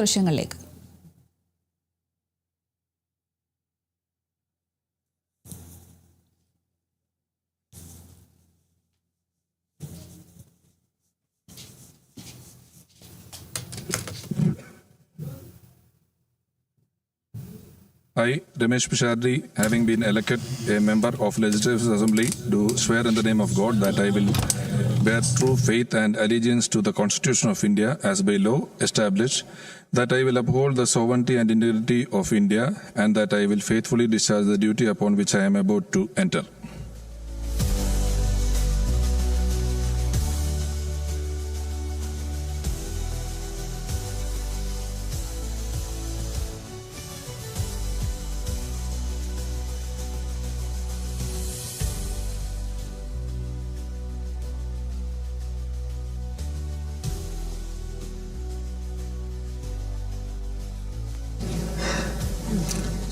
ദൃശ്യങ്ങളിലേക്ക്. I, Ramesh Pichardri, having been elected a member of Legislative Assembly, do swear in the name of God that I will bear true faith and allegiance to the Constitution of India as by law established, that I will uphold the sovereignty and integrity of India, and that I will faithfully discharge the duty upon which I am about to enter.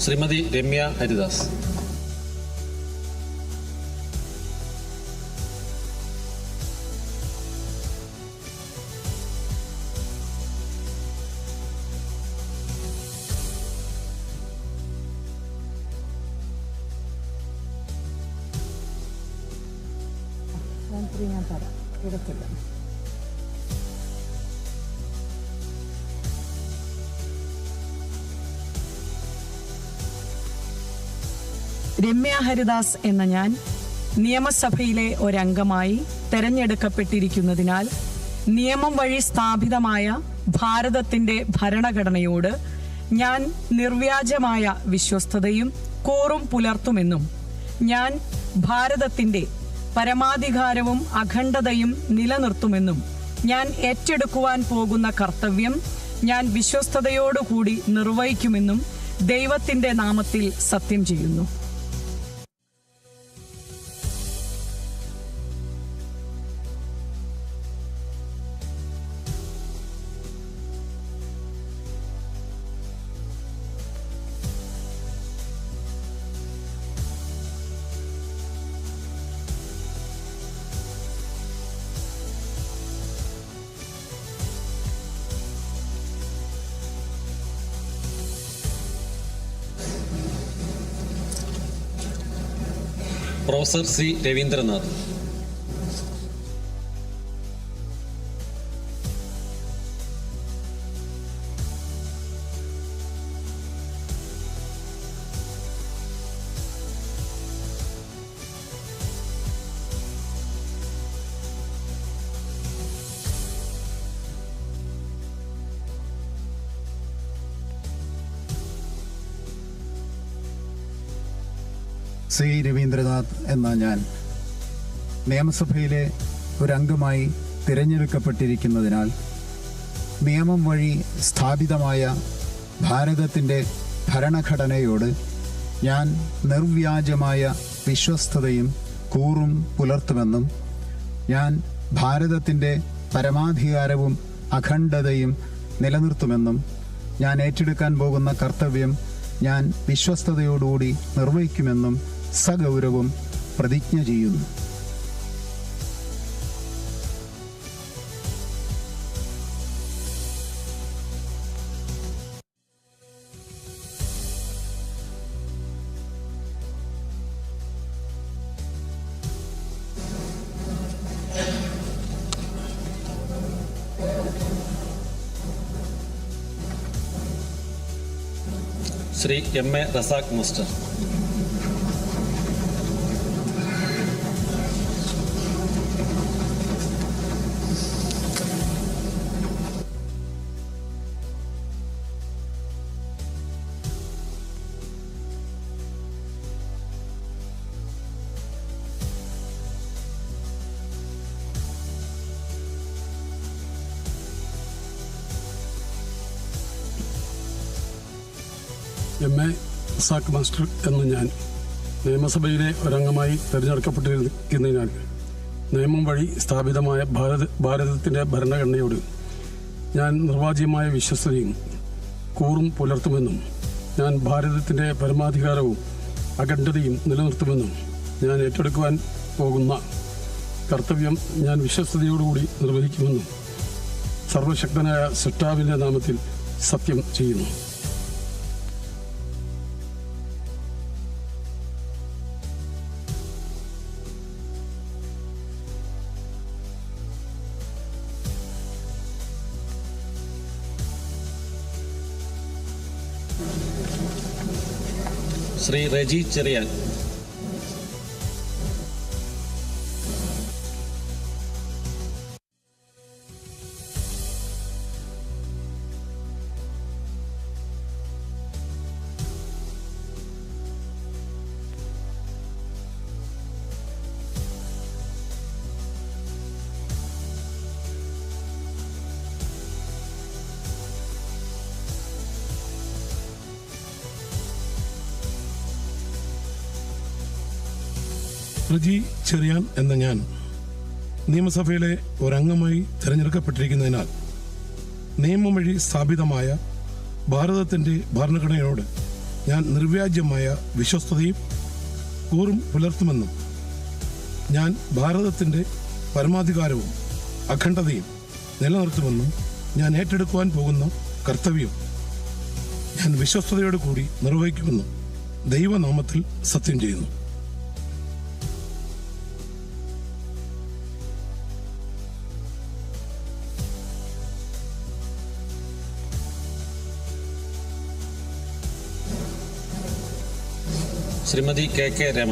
Shrimati Ramya Haridas. Ramya Haridas എന്ന ഞാൻ നിയമസഭയിലെ ഒരംഗമായി തെരഞ്ഞെടുക്കപ്പെട്ടിരിക്കുന്നതിനാൽ നിയമം വഴി സ്ഥാപിതമായ ഭാരതത്തിന്റെ ഭരണഘടനയോട് ഞാൻ നിർവ്യാജമായ വിശ്വസ്തതയും കൂറും പുലർത്തുമെന്നും ഞാൻ ഭാരതത്തിന്റെ പരമാധികാരവും അഖണ്ഡതയും നിലനിർത്തുമെന്നും ഞാൻ ഏറ്റെടുക്കുവാൻ പോകുന്ന കർത്തവ്യം ഞാൻ വിശ്വസ്തതയോടുകൂടി നിർവഹിക്കുമെന്നും ദൈവത്തിന്റെ നാമത്തിൽ സത്യം ചെയ്യുന്നു. Professor C Ravindranath. C Ravindranath എന്ന ഞാൻ നിയമസഭയിലെ ഒരംഗമായി തിരഞ്ഞെടുക്കപ്പെട്ടിരിക്കുന്നതിനാൽ നിയമം വഴി സ്ഥാപിതമായ ഭാരതത്തിൻ്റെ ഭരണഘടനയോട് ഞാൻ നിർവ്യാജമായ വിശ്വസ്തതയും കൂറും പുലർത്തുമെന്നും ഞാൻ ഭാരതത്തിൻ്റെ പരമാധികാരവും അഖണ്ഡതയും നിലനിർത്തുമെന്നും ഞാൻ ഏറ്റെടുക്കാൻ പോകുന്ന കർത്തവ്യം ഞാൻ വിശ്വസ്തതയോടുകൂടി നിർവഹിക്കുമെന്നും സഗൗരവം പ്രതിജ്ഞ ചെയ്യുന്നു. Shri M A Razak master. M A Razak master എന്ന ഞാൻ നിയമസഭയിലെ ഒരംഗമായി തിരഞ്ഞെടുക്കപ്പെട്ടിരിക്കുന്നതിനാൽ നിയമം വഴി സ്ഥാപിതമായ ഭാരതത്തിൻ്റെ ഭരണഘടനയോട് ഞാൻ നിർവാജ്യമായ വിശ്വസ്തതയും കൂറും പുലർത്തുമെന്നും ഞാൻ ഭാരതത്തിൻ്റെ പരമാധികാരവും അഖണ്ഡതയും നിലനിർത്തുമെന്നും ഞാൻ ഏറ്റെടുക്കുവാൻ പോകുന്ന കർത്തവ്യം ഞാൻ വിശ്വസ്തയോടുകൂടി നിർവഹിക്കുമെന്നും സർവശക്തനായ സൃഷ്ടാവിൻ്റെ നാമത്തിൽ സത്യം ചെയ്യുന്നു. ശ്രീ റെജി ചെറിയാൻ. റെജി ചെറിയാൻ എന്ന ഞാൻ നിയമസഭയിലെ ഒരംഗമായി തിരഞ്ഞെടുക്കപ്പെട്ടിരിക്കുന്നതിനാൽ നിയമം വഴി സ്ഥാപിതമായ ഭാരതത്തിൻ്റെ ഭരണഘടനയോട് ഞാൻ നിർവ്യാജ്യമായ വിശ്വസ്തതയും കൂറും പുലർത്തുമെന്നും ഞാൻ ഭാരതത്തിൻ്റെ പരമാധികാരവും അഖണ്ഡതയും നിലനിർത്തുമെന്നും ഞാൻ ഏറ്റെടുക്കുവാൻ പോകുന്ന കർത്തവ്യം ഞാൻ വിശ്വസ്തയോടു കൂടി നിർവഹിക്കുമെന്നും ദൈവനാമത്തിൽ സത്യം ചെയ്യുന്നു. Shrimati K K Rama.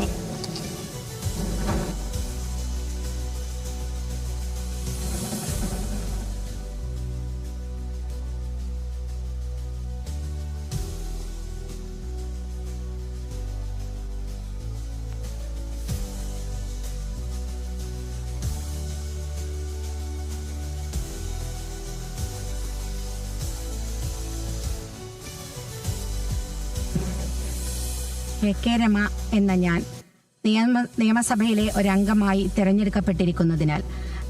K Rama എന്ന ഞാൻ നിയമസഭയിലെ ഒരംഗമായി തിരഞ്ഞെടുക്കപ്പെട്ടിരിക്കുന്നതിനാൽ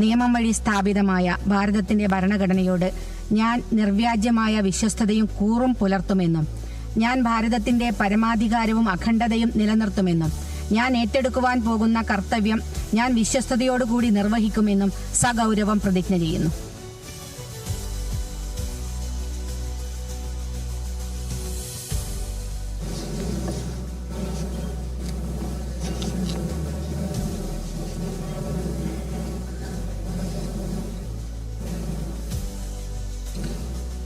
നിയമം വഴി സ്ഥാപിതമായ ഭാരതത്തിന്റെ ഭരണഘടനയോട് ഞാൻ നിർവ്യാജ്യമായ വിശ്വസ്തതയും കൂറും പുലർത്തുമെന്നും ഞാൻ ഭാരതത്തിന്റെ പരമാധികാരവും അഖണ്ഡതയും നിലനിർത്തുമെന്നും ഞാൻ ഏറ്റെടുക്കുവാൻ പോകുന്ന കർത്തവ്യം ഞാൻ വിശ്വസ്തയോടുകൂടി നിർവഹിക്കുമെന്നും സഗൗരവം പ്രതിജ്ഞ ചെയ്യുന്നു.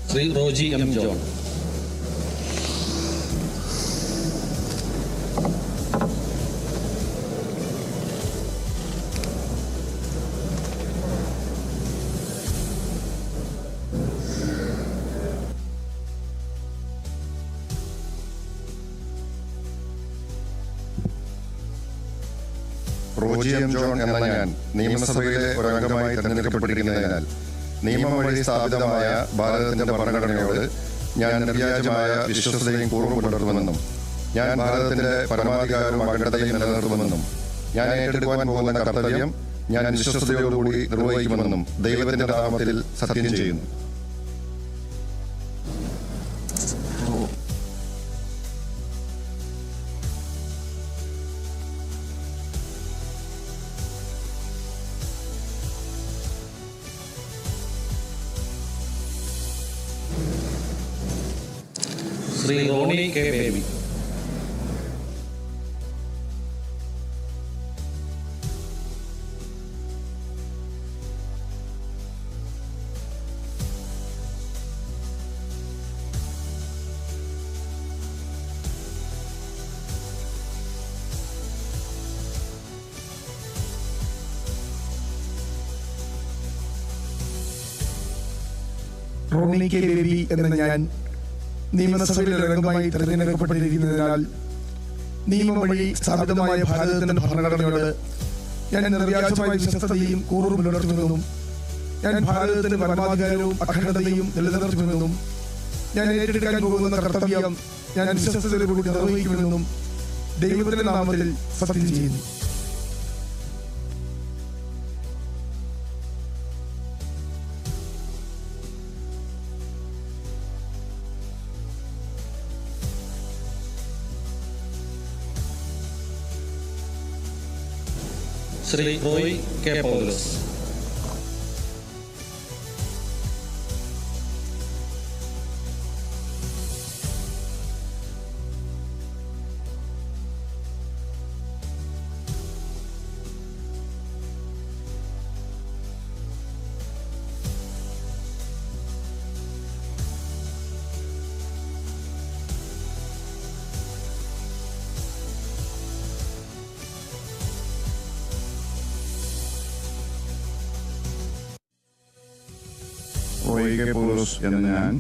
Shri Roji M John. Roji M John എന്ന ഞാൻ നിയമസഭയിലെ ഒരംഗമായി തെരഞ്ഞെടുക്കപ്പെട്ടിരിക്കുന്നതിനാൽ നിയമം വഴി സ്ഥാപിതമായ ഭാരതത്തിന്റെ ഭരണഘടനയോട് ഞാൻ നിർവ്യാജമായ വിശ്വസ്തതയും കൂറും പുലർത്തുമെന്നും ഞാൻ ഭാരതത്തിന്റെ പരമാധികാരവും അഖണ്ഡതയും നിലനിർത്തുമെന്നും ഞാൻ ഏറ്റെടുക്കുവാൻ പോകുന്ന കർത്തവ്യം ഞാൻ വിശ്വസ്തയോടുകൂടി നിർവഹിക്കുമെന്നും ദൈവത്തിന്റെ നാമത്തിൽ സത്യം ചെയ്യുന്നു. ശ്രീ റോണി കെ ബേബി. റോണി കെ ബേബി എന്ന ഞാൻ നിയമസഭയിൽ ഒരംഗമായി തെരഞ്ഞെടുക്കപ്പെട്ടിരിക്കുന്നതിനാൽ നിയമം വഴി സ്ഥാപിതമായ ഭാരതത്തിന്റെ ഭരണഘടനയോട് ഞാൻ നിർവ്യാജമായ വിശ്വസ്തതയും കൂറും പുലർത്തുമെന്നും ഞാൻ ഭാരതത്തിന്റെ പരമാധികാരവും അഖണ്ഡതയും നിലനിർത്തുമെന്നും ഞാൻ ഏറ്റെടുക്കാൻ പോകുന്ന കർത്തവ്യം ഞാൻ വിശ്വസ്തയോടുകൂടി നിർവഹിക്കുമെന്നും ദൈവത്തിന്റെ നാമത്തിൽ സത്യം ചെയ്യുന്നു. ശ്രീ റോയ് കെ പൗലോസ്. റോയി കെ പൗലോസ് എന്ന ഞാൻ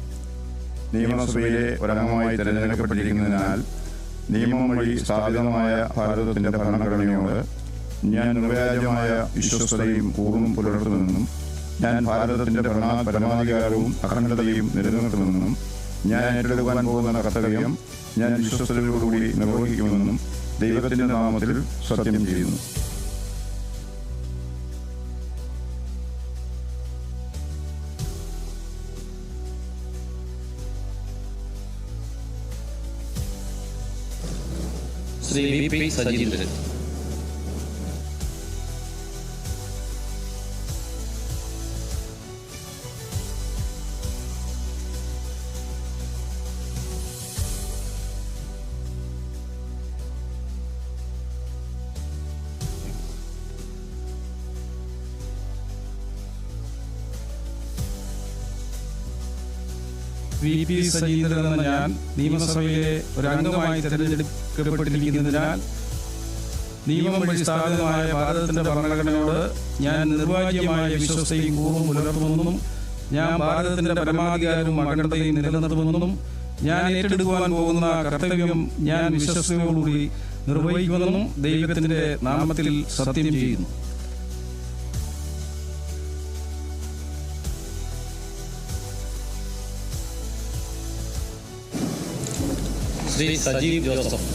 നിയമസഭയിലെ ഒരംഗമായി തിരഞ്ഞെടുക്കപ്പെട്ടിരിക്കുന്നതിനാൽ നിയമം വഴി സ്ഥാപിതമായ ഭാരതത്തിൻ്റെ ഭരണഘടനയോട് ഞാൻ നിർവ്യാജമായ വിശ്വസ്തതയും കൂറും പുലർത്തുമെന്നും ഞാൻ ഭാരതത്തിൻ്റെ പരമാധികാരവും അഖണ്ഡതയും നിലനിർത്തുമെന്നും ഞാൻ ഏറ്റെടുക്കാൻ പോകുന്ന കർത്തവ്യം ഞാൻ വിശ്വസ്തയോടുകൂടി നിർവഹിക്കുമെന്നും ദൈവത്തിൻ്റെ നാമത്തിൽ സത്യം ചെയ്യുന്നു. Shri V P Sajeendran. V P Sajeendran എന്ന ഞാൻ നിയമസഭയിലെ ഒരംഗമായി തിരഞ്ഞെടുക്കപ്പെട്ടിരിക്കുന്നതിനാൽ നിയമം വഴി സ്ഥാപിതമായ ഭാരതത്തിൻ്റെ ഭരണഘടനയോട് ഞാൻ നിർവാജ്യമായ വിശ്വസ്തയും കൂറും പുലർത്തുമെന്നും ഞാൻ ഭാരതത്തിൻ്റെ പരമാധികാരവും അഖണ്ഡതയും നിലനിർത്തുമെന്നും ഞാൻ ഏറ്റെടുക്കുവാൻ പോകുന്ന കർത്തവ്യം ഞാൻ വിശ്വസ്തയോടുകൂടി നിർവഹിക്കുമെന്നും ദൈവത്തിൻ്റെ നാമത്തിൽ സത്യം ചെയ്യുന്നു. ശ്രീ സജീവ് ജോസഫ്.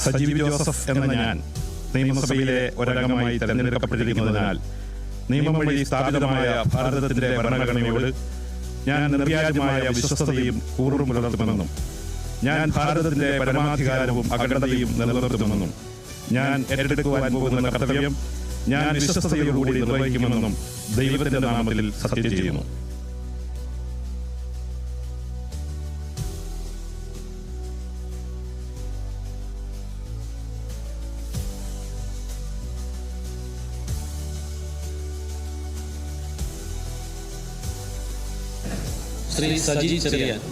സജീവ് ജോസഫ് എന്ന ഞാൻ നിയമസഭയിലെ ഒരംഗമായി തെരഞ്ഞെടുക്കപ്പെട്ടിരിക്കുന്നതിനാൽ നിയമം വഴി സ്ഥാപിതമായ ഭാരതത്തിൻ്റെ ഭരണഘടനയോട് ഞാൻ നിർവ്യാജമായ വിശ്വസ്തതയും കൂറും പുലർത്തുമെന്നും ഞാൻ ഭാരതത്തിൻ്റെ പരമാധികാരവും അഖണ്ഡതയും നിലനിർത്തുമെന്നും ഞാൻ ഏറ്റെടുക്കുവാൻ പോകുന്ന കർത്തവ്യം ഞാൻ വിശ്വസ്തയോടുകൂടി നിർവഹിക്കുമെന്നും ദൈവത്തിൻ്റെ നാമത്തിൽ സത്യം ചെയ്യുന്നു. ശ്രീ സജി ചെറിയാൻ.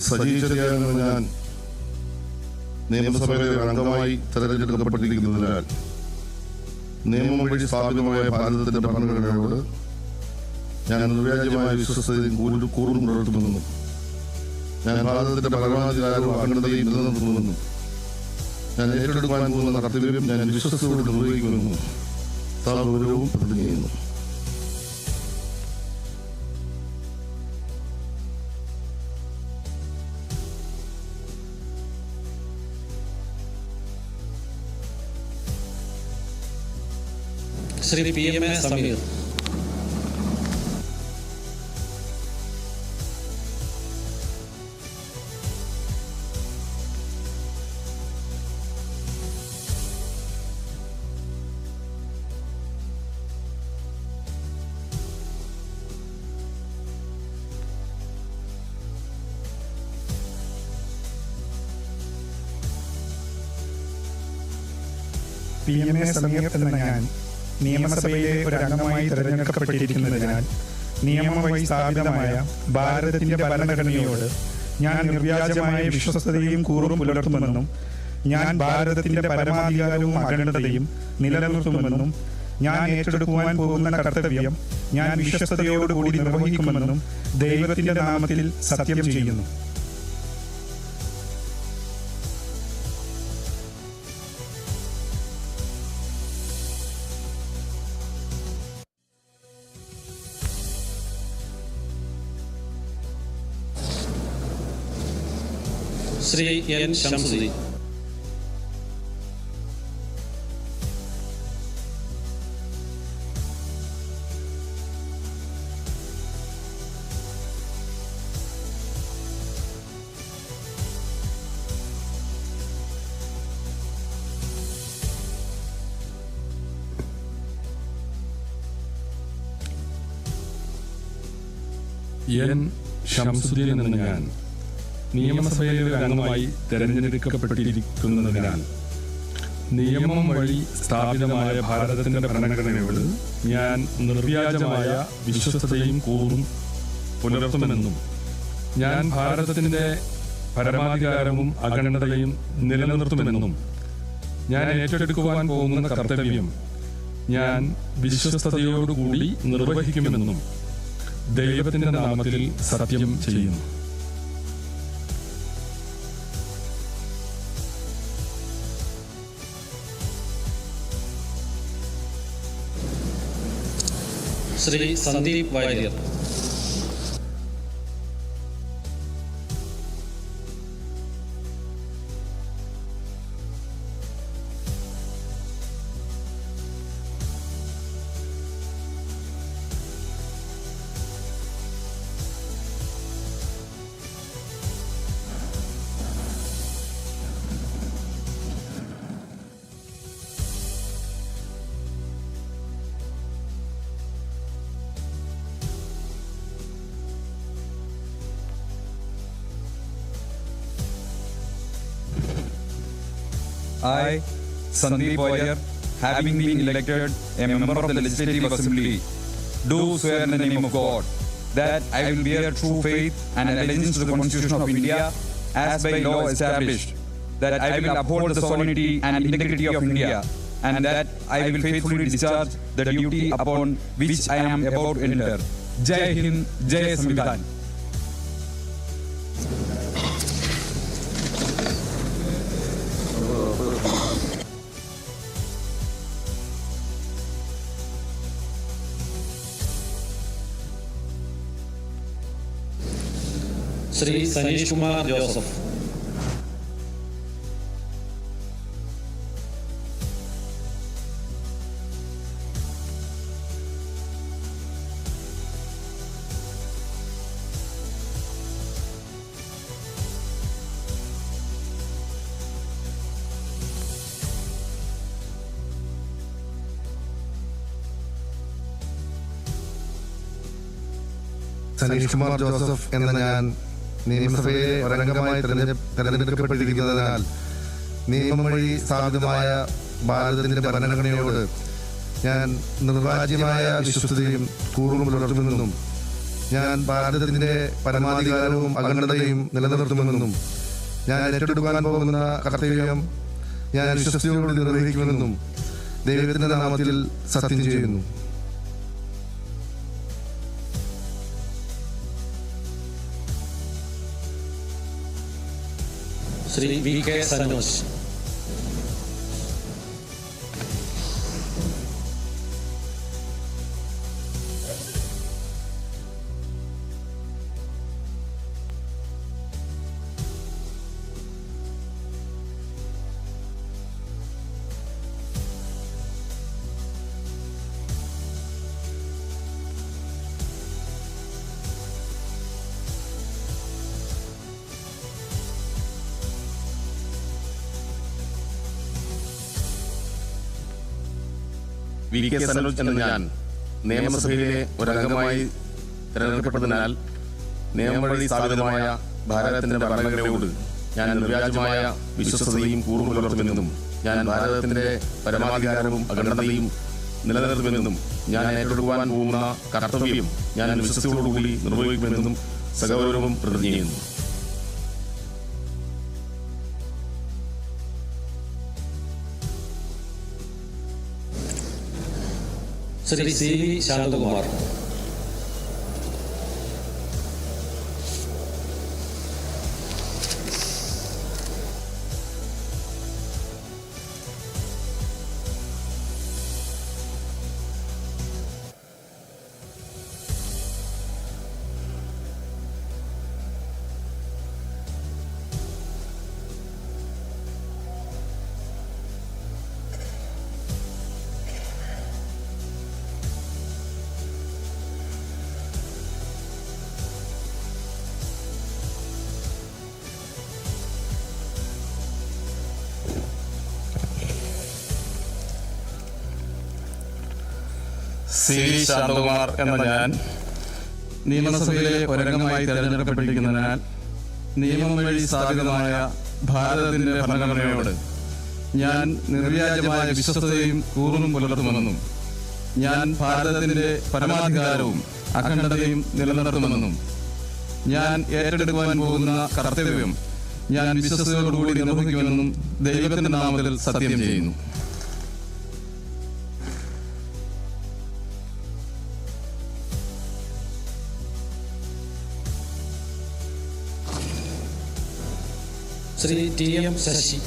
സജി ചെറിയാൻ എന്ന ഞാൻ നിയമസഭയിലെ അംഗമായി തെരഞ്ഞെടുക്കപ്പെട്ടിരിക്കുന്നതിനാൽ നിയമം വഴി സ്ഥാപിതമായ ഭാരതത്തിൻ്റെ ഭരണഘടനയോട് ഞാൻ നിർവ്യാജമായ വിശ്വസ്തയും കൂറും പുലർത്തുമെന്നും ഞാൻ ഭാരതത്തിൻ്റെ പരമാധികാരവും അഖണ്ഡതയും നിലനിർത്തുമെന്നും ഞാൻ ഏറ്റെടുക്കാൻ പോകുന്ന കർത്തവ്യം ഞാൻ വിശ്വസ്തയോട് നിർവഹിക്കുമെന്നും സഗൗരവവും പ്രതിജ്ഞ ചെയ്യുന്നു. Shri P M A Sameer. P M A Sameer എന്ന ഞാൻ നിയമസഭയിലെ ഒരംഗമായി തിരഞ്ഞെടുക്കപ്പെട്ടിരിക്കുന്നതിനാൽ നിയമം വഴി സ്ഥാപിതമായ ഭാരതത്തിൻ്റെ ഭരണഘടനയോട് ഞാൻ നിർവ്യാജമായ വിശ്വസ്തതയും കൂറും പുലർത്തുമെന്നും ഞാൻ ഭാരതത്തിൻ്റെ പരമാധികാരവും അഖണ്ഡതയും നിലനിർത്തുമെന്നും ഞാൻ ഏറ്റെടുക്കുവാൻ പോകുന്ന കർത്തവ്യം ഞാൻ വിശ്വസ്തയോടുകൂടി നിർവഹിക്കുമെന്നും ദൈവത്തിൻ്റെ നാമത്തിൽ സത്യം ചെയ്യുന്നു. ശ്രീ എൻ ശംസുദ്ദീൻ. എൻ ശംസുദ്ദീൻ എന്ന ഞാൻ നിയമസഭയിലെ ഒരു അംഗമായി തെരഞ്ഞെടുക്കപ്പെട്ടിരിക്കുന്നതിനാൽ നിയമം വഴി സ്ഥാപിതമായ ഭാരതത്തിന്റെ ഭരണഘടനയോട് ഞാൻ നിർവ്യാജമായ വിശ്വസ്തതയും കൂറും പുലർത്തുമെന്നും ഞാൻ ഭാരതത്തിന്റെ പരമാധികാരവും അഖണ്ഡതയും നിലനിർത്തുമെന്നും ഞാൻ ഏറ്റെടുക്കുവാൻ പോകുന്ന കർത്തവ്യം ഞാൻ വിശ്വസ്തയോടുകൂടി നിർവഹിക്കുമെന്നും ദൈവത്തിന്റെ നാമത്തിൽ സത്യം ചെയ്യുന്നു. Shri Sandeep Warrier. I, Sandeep Boyer, having been elected a member of the Legislative Assembly, do swear in the name of God that I will bear true faith and allegiance to the Constitution of India as by law established, that I will uphold the sovereignty and integrity of India, and that I will faithfully discharge the duty upon which I am about to enter. Jai Hind, Jai Samvidhan. Shri Saneesh Kumar Joseph. Saneesh Kumar Joseph എന്ന ഞാൻ നിയമസഭയെ ഒരംഗമായി തെരഞ്ഞെടുക്കപ്പെട്ടിരിക്കുന്നതിനാൽ നിയമം വഴി സ്ഥാപിതമായ ഭാരതത്തിന്റെ ഭരണഘടനയോട് ഞാൻ നിർവാജ്യമായ വിശ്വസ്തതയും കൂറും പുലർത്തുമെന്നും ഞാൻ ഭാരതത്തിന്റെ പരമാധികാരവും അഖണ്ഡതയും നിലനിർത്തുമെന്നും ഞാൻ ഏറ്റെടുക്കാൻ പോകുന്ന കർത്തവ്യം ഞാൻ വിശ്വസ്തയോട് നിർവഹിക്കുമെന്നും ദൈവത്തിന്റെ നാമത്തിൽ സത്യം ചെയ്യുന്നു. Shri V K Sanoj. V K Sanoj എന്ന ഞാൻ നിയമസഭയിലെ ഒരംഗമായി തിരഞ്ഞെടുക്കപ്പെട്ടതിനാൽ നിയമം വഴി സ്ഥാപിതമായ ഭാരതത്തിന്റെ ഭരണഘടനയോട് ഞാൻ നിർവ്യാജമായ വിശ്വസ്തതയും കൂറും പുലർത്തുമെന്നും ഞാൻ ഭാരതത്തിന്റെ പരമാധികാരവും അഖണ്ഡതയും നിലനിർത്തുമെന്നും ഞാൻ ഏറ്റെടുക്കുവാൻ പോകുന്ന കർത്തവ്യം ഞാൻ വിശ്വസ്തയോടുകൂടി നിർവഹിക്കുമെന്നും സഗൗരവം പ്രതിജ്ഞ ചെയ്യുന്നു. Shri C V Shanthakumar. C V Shanthakumar എന്ന ഞാൻ നിയമസഭയിലെ ഒരംഗമായി തിരഞ്ഞെടുക്കപ്പെട്ടിരിക്കുന്നതിനാൽ നിയമം വഴി സ്ഥാപിതമായ ഭാരതത്തിന്റെ ഭരണഘടനയോട് ഞാൻ നിർവ്യാജമായ വിശ്വസ്തതയും കൂറും പുലർത്തുമെന്നും ഞാൻ ഭാരതത്തിന്റെ പരമാധികാരവും അഖണ്ഡതയും നിലനിർത്തുമെന്നും ഞാൻ ഏറ്റെടുക്കുവാൻ പോകുന്ന കർത്തവ്യം ഞാൻ വിശ്വസ്തയോടുകൂടി നിർവഹിക്കുമെന്നും ദൈവത്തിന്റെ നാമത്തിൽ സത്യം ചെയ്യുന്നു. Shri T M Sasi.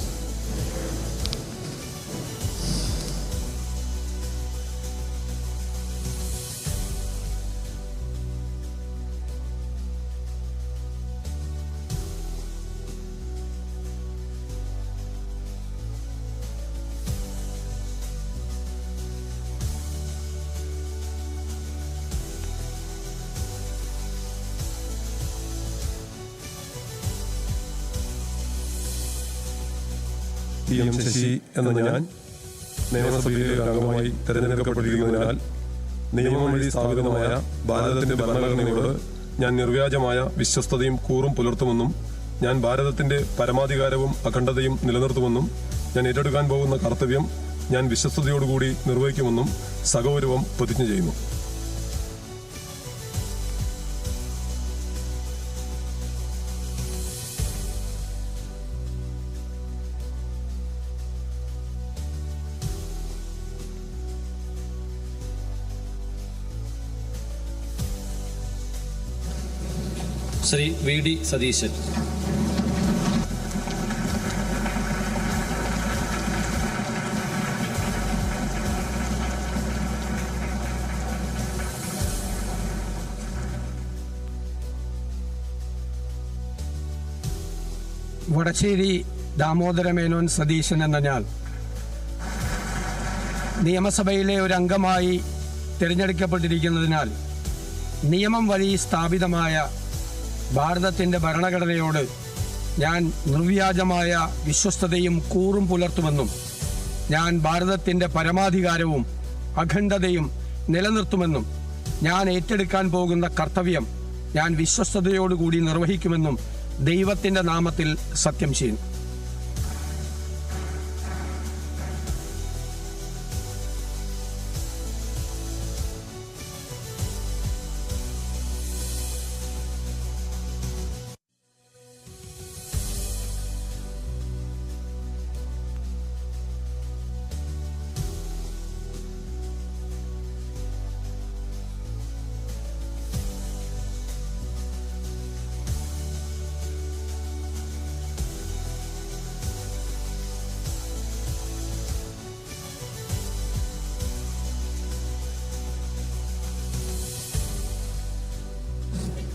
T M Sasi എന്ന ഞാൻ നിയമസഭയിലെ അംഗമായി തെരഞ്ഞെടുക്കപ്പെട്ടിരിക്കുന്നതിനാൽ നിയമം വഴി സ്ഥാപിതമായ ഭാരതത്തിന്റെ ഭരണഘടനയോട് ഞാൻ നിർവ്യാജമായ വിശ്വസ്തതയും കൂറും പുലർത്തുമെന്നും ഞാൻ ഭാരതത്തിന്റെ പരമാധികാരവും അഖണ്ഡതയും നിലനിർത്തുമെന്നും ഞാൻ ഏറ്റെടുക്കാൻ പോകുന്ന കർത്തവ്യം ഞാൻ വിശ്വസ്തയോടുകൂടി നിർവഹിക്കുമെന്നും സഗൗരവം പ്രതിജ്ഞ ചെയ്യുന്നു. Shri V D Satheesan. വടശ്ശേരി ദാമോദര മേനോൻ സതീശൻ എന്ന ഞാൻ നിയമസഭയിലെ ഒരു അംഗമായി തിരഞ്ഞെടുക്കപ്പെട്ടിരിക്കുന്നതിനാൽ നിയമം വഴി സ്ഥാപിതമായ ഭാരതത്തിൻ്റെ ഭരണഘടനയോട് ഞാൻ നിർവ്യാജമായ വിശ്വസ്തതയും കൂറും പുലർത്തുമെന്നും ഞാൻ ഭാരതത്തിൻ്റെ പരമാധികാരവും അഖണ്ഡതയും നിലനിർത്തുമെന്നും ഞാൻ ഏറ്റെടുക്കാൻ പോകുന്ന കർത്തവ്യം ഞാൻ വിശ്വസ്തയോടുകൂടി നിർവഹിക്കുമെന്നും ദൈവത്തിൻ്റെ നാമത്തിൽ സത്യം ചെയ്യുന്നു.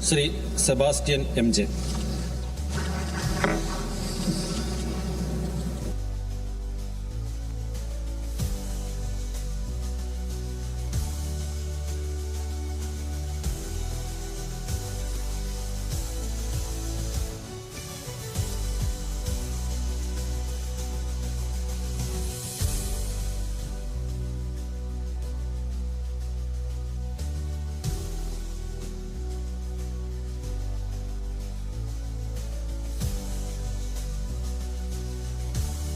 Shri Sebastian M J.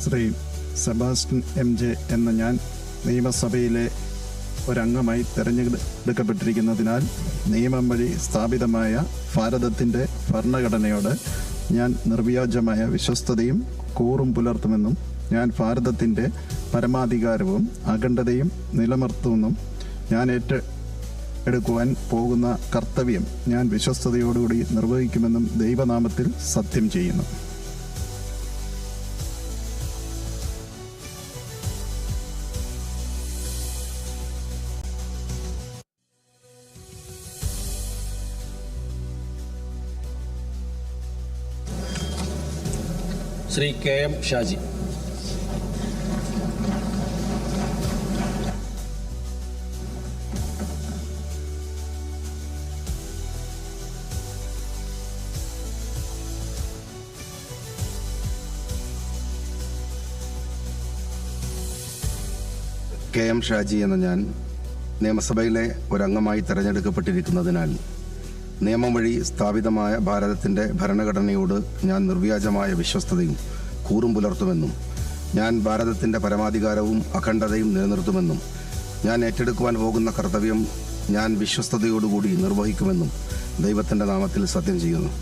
Shri Sebastian M J എന്ന ഞാൻ നിയമസഭയിലെ ഒരംഗമായി തിരഞ്ഞെടുക്കപ്പെട്ടിരിക്കുന്നതിനാൽ നിയമം വഴി സ്ഥാപിതമായ ഭാരതത്തിൻ്റെ ഭരണഘടനയോട് ഞാൻ നിർവ്യാജമായ വിശ്വസ്തതയും കൂറും പുലർത്തുമെന്നും ഞാൻ ഭാരതത്തിൻ്റെ പരമാധികാരവും അഖണ്ഡതയും നിലനിർത്തുമെന്നും ഞാൻ ഏറ്റെടുക്കുവാൻ പോകുന്ന കർത്തവ്യം ഞാൻ വിശ്വസ്തയോടുകൂടി നിർവഹിക്കുമെന്നും ദൈവനാമത്തിൽ സത്യം ചെയ്യുന്നു. Shri K M Shaji. K M Shaji എന്ന ഞാൻ നിയമസഭയിലെ ഒരംഗമായി തിരഞ്ഞെടുക്കപ്പെട്ടിരിക്കുന്നതിനാൽ നിയമം വഴി സ്ഥാപിതമായ ഭാരതത്തിൻ്റെ ഭരണഘടനയോട് ഞാൻ നിർവ്യാജമായ വിശ്വസ്തതയും കൂറും പുലർത്തുമെന്നും ഞാൻ ഭാരതത്തിൻ്റെ പരമാധികാരവും അഖണ്ഡതയും നിലനിർത്തുമെന്നും ഞാൻ ഏറ്റെടുക്കുവാൻ പോകുന്ന കർത്തവ്യം ഞാൻ വിശ്വസ്തയോടുകൂടി നിർവഹിക്കുമെന്നും ദൈവത്തിൻ്റെ നാമത്തിൽ സത്യം ചെയ്യുന്നു.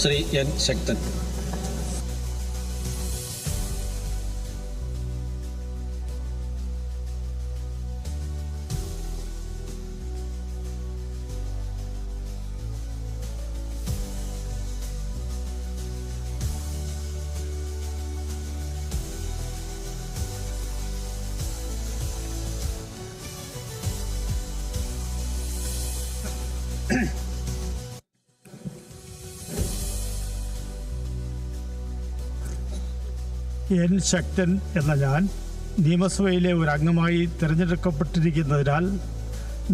ശ്രീ എൻ ശക്തൻ. എൻ ശക്തൻ എന്ന ഞാൻ നിയമസഭയിലെ ഒരു അംഗമായി തിരഞ്ഞെടുക്കപ്പെട്ടിരിക്കുന്നതിനാൽ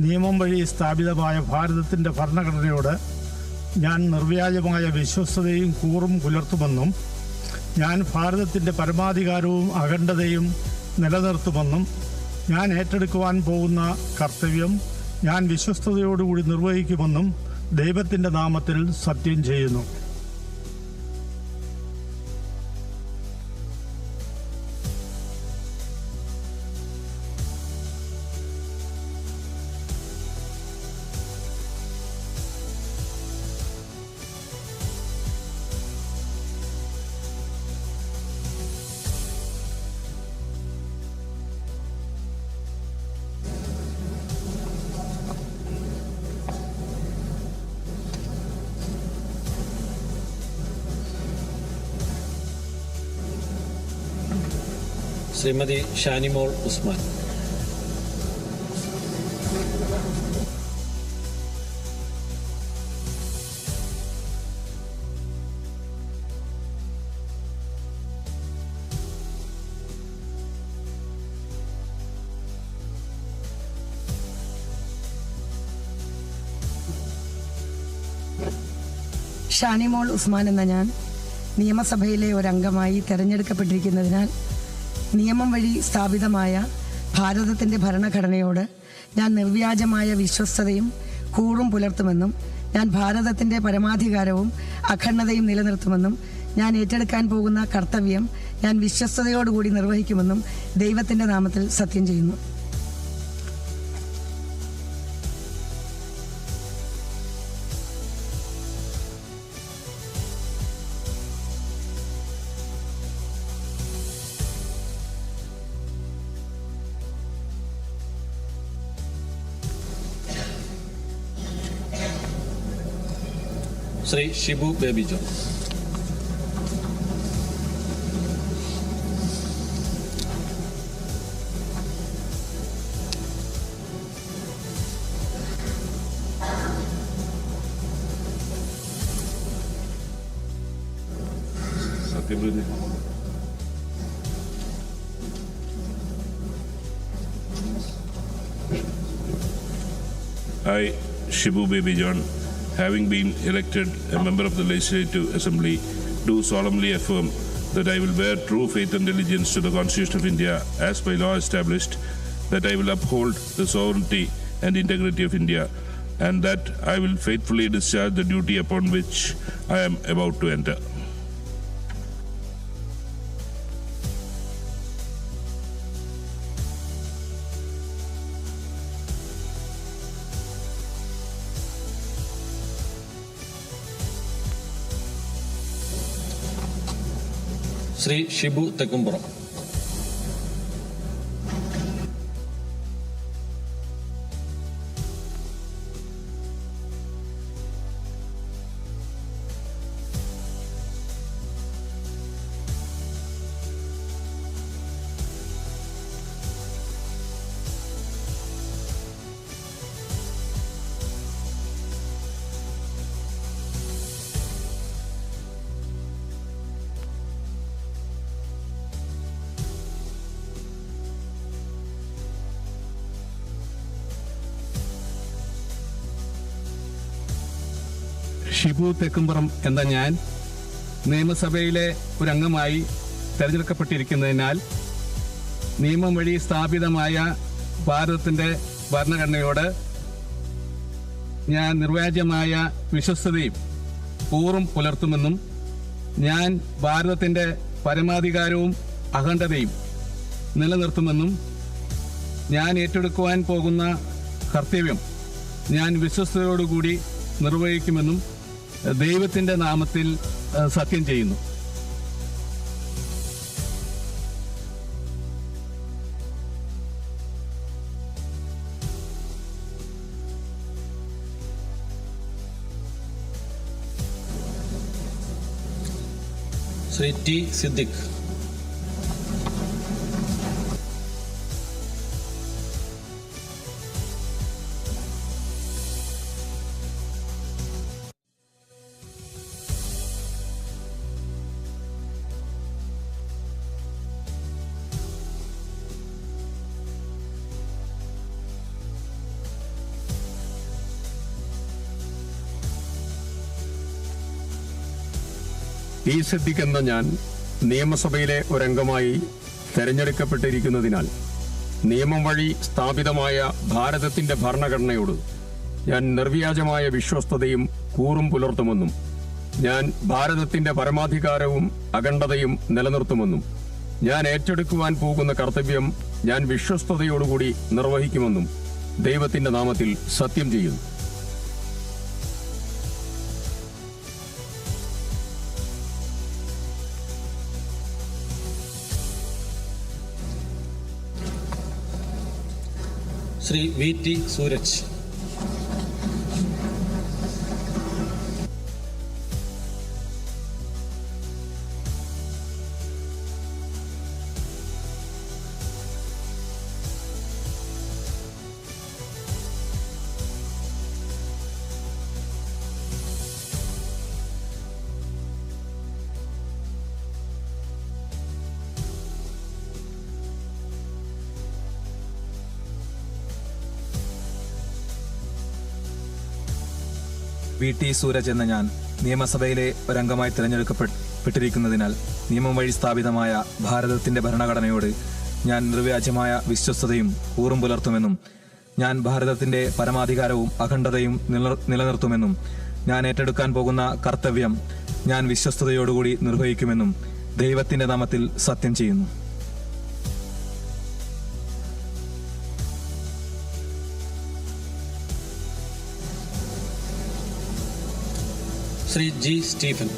നിയമം വഴി സ്ഥാപിതമായ ഭാരതത്തിൻ്റെ ഭരണഘടനയോട് ഞാൻ നിർവ്യാജമായ വിശ്വസ്തതയും കൂറും പുലർത്തുമെന്നും ഞാൻ ഭാരതത്തിൻ്റെ പരമാധികാരവും അഖണ്ഡതയും നിലനിർത്തുമെന്നും ഞാൻ ഏറ്റെടുക്കുവാൻ പോകുന്ന കർത്തവ്യം ഞാൻ വിശ്വസ്തയോടുകൂടി നിർവഹിക്കുമെന്നും ദൈവത്തിൻ്റെ നാമത്തിൽ സത്യം ചെയ്യുന്നു. ശ്രീമതി ഷാനിമോൾ ഉസ്മാൻ. ഷാനിമോൾ ഉസ്മാൻ എന്ന ഞാൻ നിയമസഭയിലെ ഒരംഗമായി തെരഞ്ഞെടുക്കപ്പെട്ടിരിക്കുന്നതിനാൽ നിയമം വഴി സ്ഥാപിതമായ ഭാരതത്തിൻ്റെ ഭരണഘടനയോട് ഞാൻ നിർവ്യാജമായ വിശ്വസ്തതയും കൂറും പുലർത്തുമെന്നും ഞാൻ ഭാരതത്തിൻ്റെ പരമാധികാരവും അഖണ്ഡതയും നിലനിർത്തുമെന്നും ഞാൻ ഏറ്റെടുക്കാൻ പോകുന്ന കർത്തവ്യം ഞാൻ വിശ്വസ്തയോടുകൂടി നിർവഹിക്കുമെന്നും ദൈവത്തിൻ്റെ നാമത്തിൽ സത്യം ചെയ്യുന്നു. Shri Shibu baby John. I, Shibu Baby John, having been elected a member of the Legislative Assembly, do solemnly affirm that I will bear true faith and allegiance to the Constitution of India as by law established, that I will uphold the sovereignty and integrity of India, and that I will faithfully discharge the duty upon which I am about to enter. Shri Shibu Thekkumpuram. Shibu Thekkumpuram എന്ന ഞാൻ നിയമസഭയിലെ ഒരംഗമായി തെരഞ്ഞെടുക്കപ്പെട്ടിരിക്കുന്നതിനാൽ നിയമം വഴി സ്ഥാപിതമായ ഭാരതത്തിൻ്റെ ഭരണഘടനയോട് ഞാൻ നിർവ്യാജമായ വിശ്വസ്തതയും കൂറും പുലർത്തുമെന്നും ഞാൻ ഭാരതത്തിൻ്റെ പരമാധികാരവും അഖണ്ഡതയും നിലനിർത്തുമെന്നും ഞാൻ ഏറ്റെടുക്കുവാൻ പോകുന്ന കർത്തവ്യം ഞാൻ വിശ്വസ്തയോടുകൂടി നിർവഹിക്കുമെന്നും ദൈവത്തിൻ്റെ നാമത്തിൽ സത്യം ചെയ്യുന്നു. ശ്രീ ടി സിദ്ദിഖ്. ടി സിദ്ദിഖ് എന്ന ഞാൻ നിയമസഭയിലെ ഒരംഗമായി തെരഞ്ഞെടുക്കപ്പെട്ടിരിക്കുന്നതിനാൽ നിയമം വഴി സ്ഥാപിതമായ ഭാരതത്തിൻ്റെ ഭരണഘടനയോട് ഞാൻ നിർവ്യാജമായ വിശ്വസ്തതയും കൂറും പുലർത്തുമെന്നും ഞാൻ ഭാരതത്തിൻ്റെ പരമാധികാരവും അഖണ്ഡതയും നിലനിർത്തുമെന്നും ഞാൻ ഏറ്റെടുക്കുവാൻ പോകുന്ന കർത്തവ്യം ഞാൻ വിശ്വസ്തയോടുകൂടി നിർവഹിക്കുമെന്നും ദൈവത്തിൻ്റെ നാമത്തിൽ സത്യം ചെയ്യുന്നു. Shri V T Sooraj. V T Sooraj എന്ന ഞാൻ നിയമസഭയിലെ ഒരംഗമായി തിരഞ്ഞെടുക്കപ്പെട്ടിരിക്കുന്നതിനാൽ നിയമം വഴി സ്ഥാപിതമായ ഭാരതത്തിൻ്റെ ഭരണഘടനയോട് ഞാൻ നിർവ്യാജമായ വിശ്വസ്തതയും കൂറും പുലർത്തുമെന്നും ഞാൻ ഭാരതത്തിൻ്റെ പരമാധികാരവും അഖണ്ഡതയും നിലനിർത്തുമെന്നും ഞാൻ ഏറ്റെടുക്കാൻ പോകുന്ന കർത്തവ്യം ഞാൻ വിശ്വസ്തയോടുകൂടി നിർവഹിക്കുമെന്നും ദൈവത്തിൻ്റെ നാമത്തിൽ സത്യം ചെയ്യുന്നു. Shri G Stephen.